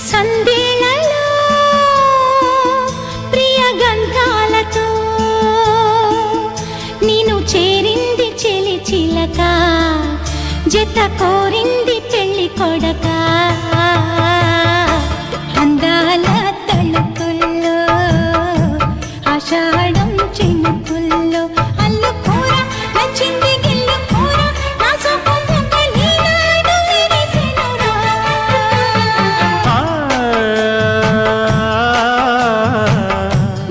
సందేళలో ప్రియ గంధాలతో నేను చేరింది చెలి చిలక, జత కోరింది పెళ్లి కొడక. అందాల తలుపుల్లో ఆషాఢం చినుకుల్లో అల్లు కూర నచ్చింది గిల్లు కూర నా సొప్పు నీనాడు విరిసెనురా.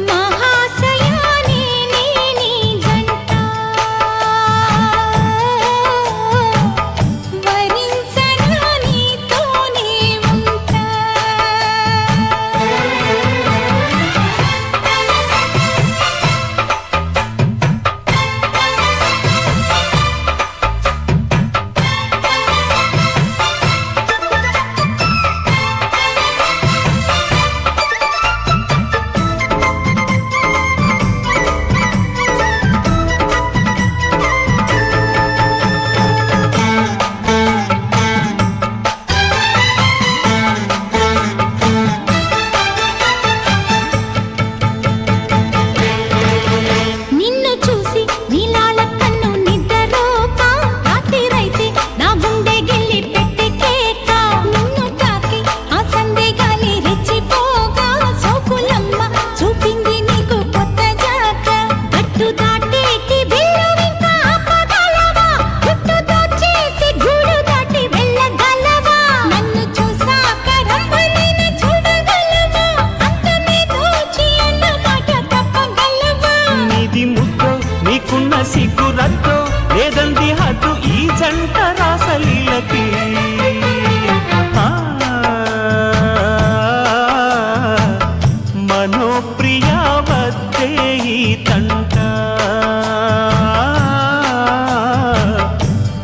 మహాశయానే నీ జంట వరించనా నీతోనే ఉంటా. నిన్ను చూసి నీలాల కన్ను నిద్రలోక, రాత్రిరైతే నా గుండె గిల్లి పెట్టే కేక. నిన్ను తాకి ఆ సందే గాలి రెచ్చిపోగా, సోకులమ్మ చూపింది నీకు కొత్త జాక. గట్టు దాటేటి బిల్లువింకా ఆపగలవా, గుట్టు దోచేసి గూడు దాటి వెళ్ళగలవా. నన్ను చూసాక రంభనైన చూడగలవా, అంతమే దోచి అన్న మాట తప్పగలవా. నీది ముద్దో నీకున్న సిగ్గు రద్దో లేదంది హద్దు ఈ జంట రాసలీలకి. మనోప్రియ వద్దే ఈ తంట,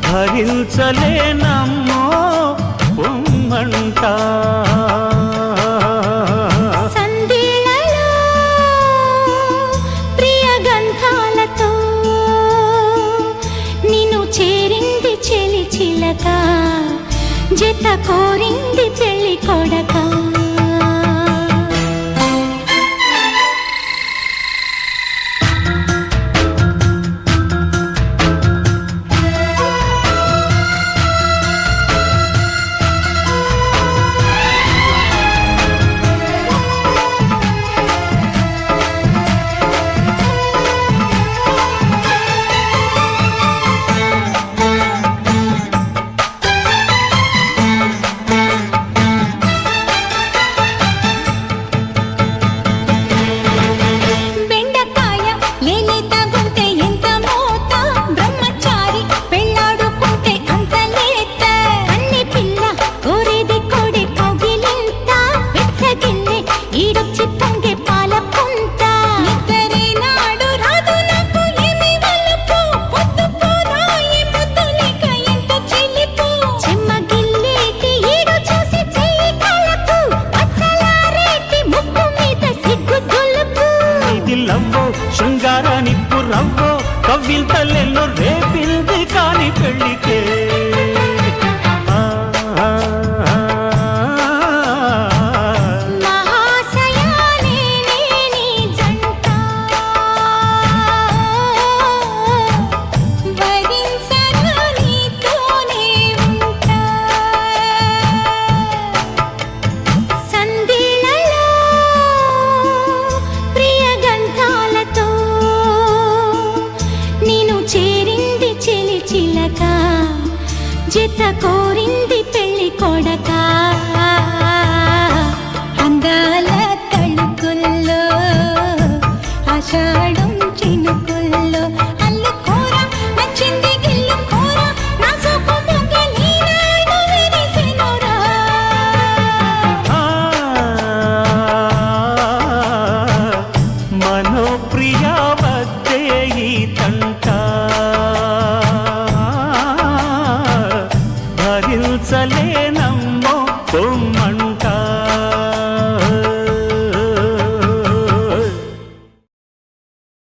భరించలేనమ్మో పొమ్మంట. సందేళలో ప్రియ గంధాలతో నిన్ను చేరింది చెలి చిలక, జత కోరింది పెళ్లి కొడక. బెండకాయ లేలేత గుంటే ఎంత మోత, బ్రహ్మచారి పెళ్ళాడుకుంటే అంత లేత. అన్ని పిల్ల కోరేది కోడి కౌగిలింత, వెచ్చగిల్లే ఈడొచ్చి పొంగే పాల పుంత. నిద్దరే నాడు రాదు నాకు ఏమి వలుపు, పొద్దుపోరాయి ముద్దు లేక ఎంత చిలిపు. చెమ్మగిల్లేటి ఈడు చూసి చెయ్యి కలకు, పచ్చలారేటి ముక్కు మీద సిగ్గు దులుపు. ఇది లవ్వో శృంగార నిప్పు రవ్వో, కవ్వింతలెన్నో రేపింది కాని పెళ్ళికే. మహాశయానే నీ జంట వరించనా నీతోనే ఉంటా. సందేళలో ప్రియ గంధాలతో నేను చేరింది చెలి చిలక, జత కోరింది